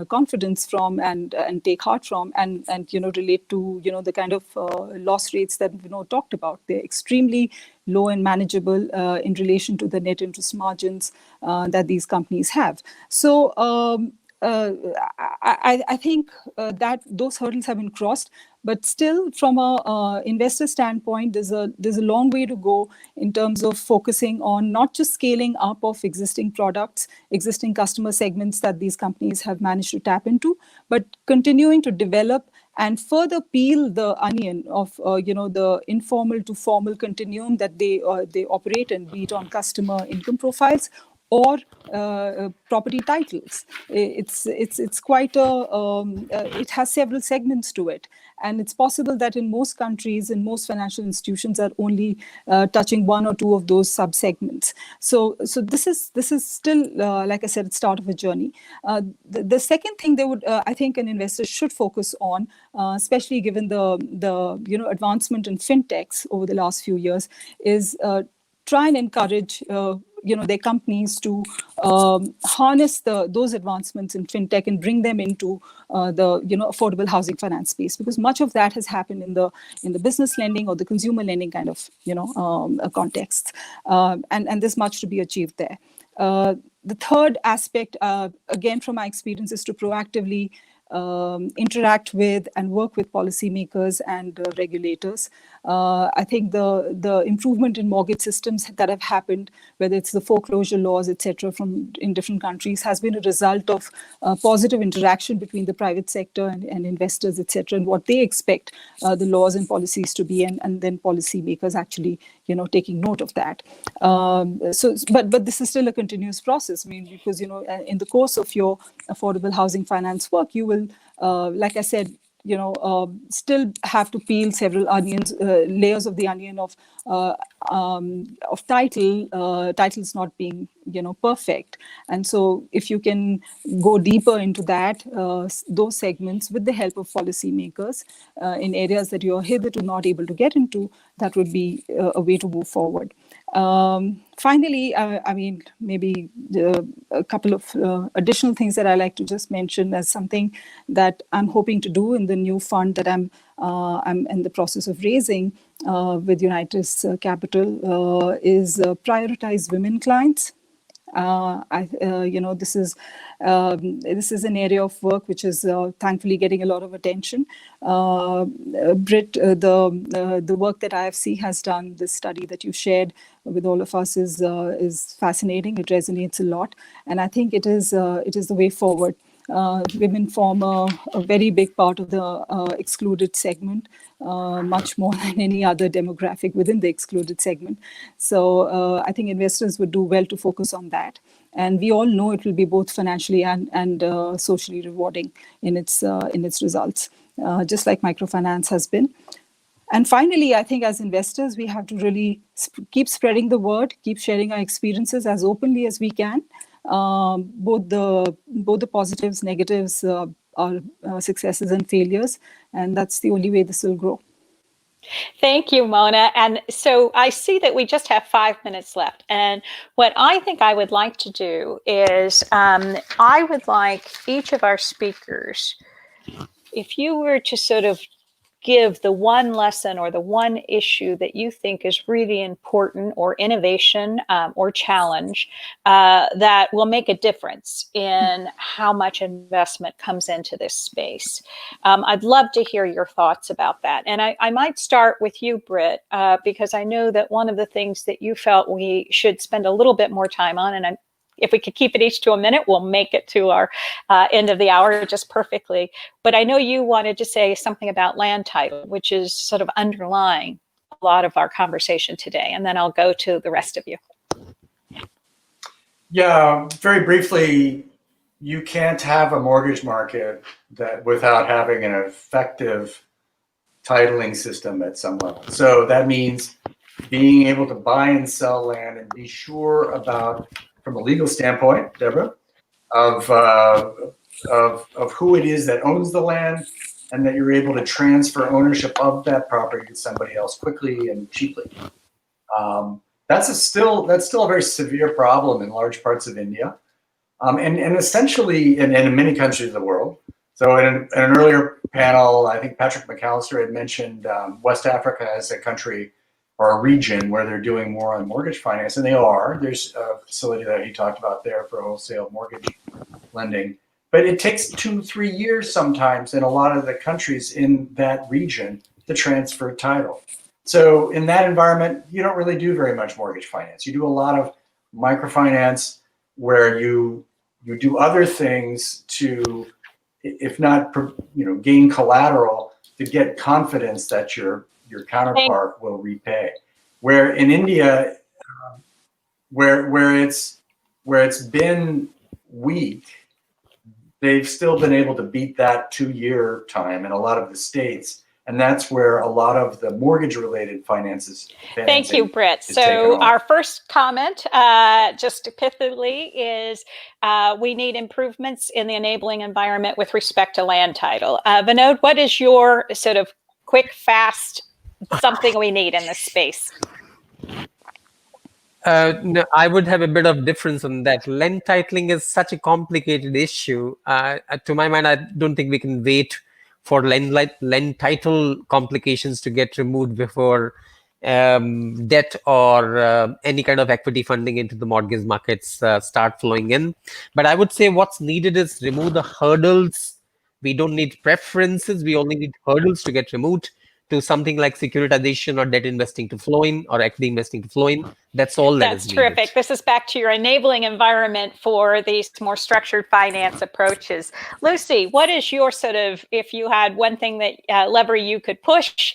Speaker 6: confidence from and take heart from, and you know, relate to, you know, the kind of loss rates that Vinod talked about. They're extremely low and manageable in relation to the net interest margins that these companies have. So I think that those hurdles have been crossed, but still, from a investor standpoint, there's a long way to go in terms of focusing on not just scaling up of existing products, existing customer segments that these companies have managed to tap into, but continuing to develop and further peel the onion of you know, the informal to formal continuum that they operate in, be it on customer income profiles or property titles. It's quite it has several segments to it, and it's possible that in most countries, in most financial institutions, are only touching 1 or 2 of those subsegments. So this is still, like I said, it's start of a journey. The second thing they would, I think, an investor should focus on, especially given the you know, advancement in fintechs over the last few years, is try and encourage you know, their companies to harness those advancements in fintech and bring them into the, you know, affordable housing finance space, because much of that has happened in the business lending or the consumer lending kind of, you know, contexts, and there's much to be achieved there. The third aspect, again from my experience, is to proactively interact with and work with policymakers and regulators. I think the improvement in mortgage systems that have happened, whether it's the foreclosure laws, etc., in different countries, has been a result of positive interaction between the private sector and investors, etc., and what they expect the laws and policies to be, and then policymakers actually, you know, taking note of that. But this is still a continuous process. I mean, because, you know, in the course of your affordable housing finance work, you will, like I said, you know, still have to peel several onions, layers of the onion of titles not being, you know, perfect. And so if you can go deeper into that, those segments with the help of policymakers in areas that you're hitherto not able to get into, that would be a way to move forward. Finally, I mean, maybe a couple of additional things that I like to just mention as something that I'm hoping to do in the new fund that I'm in the process of raising with Unitas Capital is prioritize women clients. This is an area of work which is thankfully getting a lot of attention. Britt, the work that IFC has done, this study that you shared with all of us is fascinating. It resonates a lot, and I think it is the way forward. Women form a very big part of the excluded segment, much more than any other demographic within the excluded segment. So I think investors would do well to focus on that. And we all know it will be both financially and socially rewarding in its results, just like microfinance has been. And finally, I think as investors, we have to really keep spreading the word, keep sharing our experiences as openly as we can. Both the positives, negatives, our successes and failures, and that's the only way this will grow.
Speaker 1: Thank you, Mona. And so I see that we just have 5 minutes left. And what I think I would like to do is I would like each of our speakers, if you were to sort of give the one lesson or the one issue that you think is really important, or innovation or challenge that will make a difference in how much investment comes into this space. I'd love to hear your thoughts about that. And I might start with you, Britt, because I know that one of the things that you felt we should spend a little bit more time on, and if we could keep it each to a minute, we'll make it to our end of the hour just perfectly. But I know you wanted to say something about land title, which is sort of underlying a lot of our conversation today. And then I'll go to the rest of you.
Speaker 4: Yeah, very briefly, you can't have a mortgage market that without having an effective titling system at some level. So that means being able to buy and sell land and be sure about, from a legal standpoint, Deborah, of who it is that owns the land, and that you're able to transfer ownership of that property to somebody else quickly and cheaply. That's still a very severe problem in large parts of India, and essentially in many countries of the world. So in an earlier panel, I think Patrick McAllister had mentioned West Africa as a country or a region where they're doing more on mortgage finance, and they are. There's a facility that he talked about there for wholesale mortgage lending. But it takes 2-3 years sometimes in a lot of the countries in that region to transfer title. So in that environment, you don't really do very much mortgage finance. You do a lot of microfinance where you do other things to, if not, gain collateral to get confidence that your counterpart will repay. Where in India, where it's been weak, they've still been able to beat that 2-year time in a lot of the states. And that's where a lot of the mortgage-related finances.
Speaker 1: Thank you, Britt. So our first comment, just pithily, is we need improvements in the enabling environment with respect to land title. Vinod, what is your sort of quick, fast, something we need in this space?
Speaker 5: No, I would have a bit of difference on that. Land titling is such a complicated issue. To my mind, I don't think we can wait for land title complications to get removed before debt or any kind of equity funding into the mortgage markets start flowing in. But I would say what's needed is remove the hurdles. We don't need preferences. We only need hurdles to get removed, to something like securitization or debt investing to flow in, or equity investing to flow in. That's all that is needed. That's
Speaker 1: terrific. This is back to your enabling environment for these more structured finance approaches. Lucy, what is your sort of, if you had one thing that lever you could push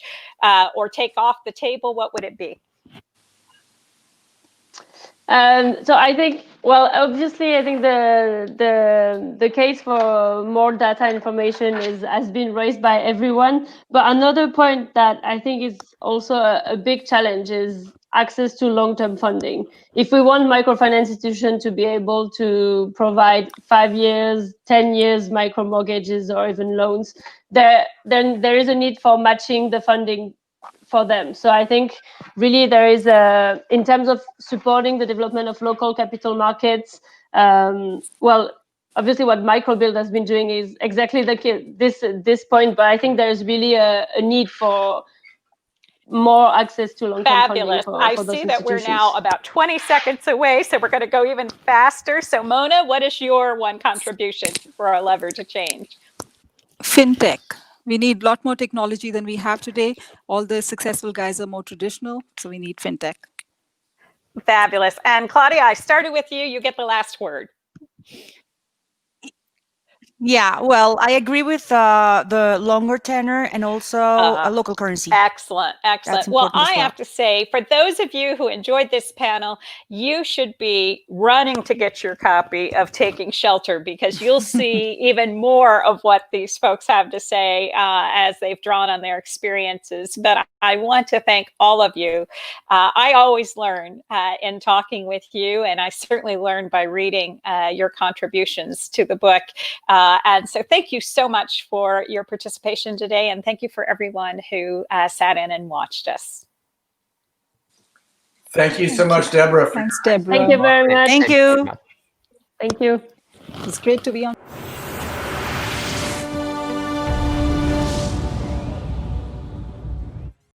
Speaker 1: or take off the table, what would it be?
Speaker 3: So I think, well, obviously, I think the case for more data information has been raised by everyone. But another point that I think is also a big challenge is access to long-term funding. If we want microfinance institutions to be able to provide 5 years, 10 years micro mortgages or even loans, then there is a need for matching the funding for them. So I think really there is in terms of supporting the development of local capital markets, well, obviously what MicroBuild has been doing is exactly this point, but I think there's really a need for more access to long-term funding
Speaker 1: Fabulous.
Speaker 3: for
Speaker 1: I
Speaker 3: those
Speaker 1: see that we're
Speaker 3: institutions.
Speaker 1: now about 20 seconds away, so we're going to go even faster. So Mona, what is your one contribution for our lever to change?
Speaker 6: Fintech. We need a lot more technology than we have today. All the successful guys are more traditional, so we need fintech.
Speaker 1: Fabulous. And Claudia, I started with you. You get the last word.
Speaker 2: Yeah, well, I agree with the longer tenor and also a local currency.
Speaker 1: Excellent, excellent.
Speaker 2: That's
Speaker 1: Well,
Speaker 2: important as
Speaker 1: I
Speaker 2: well.
Speaker 1: have to say, for those of you who enjoyed this panel, you should be running to get your copy of Taking Shelter, because you'll see even more of what these folks have to say as they've drawn on their experiences. But I want to thank all of you. I always learn in talking with you, and I certainly learn by reading your contributions to the book. And so thank you so much for your participation today, and thank you for everyone who sat in and watched us.
Speaker 4: Thank you so much, Deborah.
Speaker 6: Thanks, Deborah.
Speaker 3: Thank you very much.
Speaker 2: Thank you.
Speaker 3: Thank you.
Speaker 6: It's great to be on.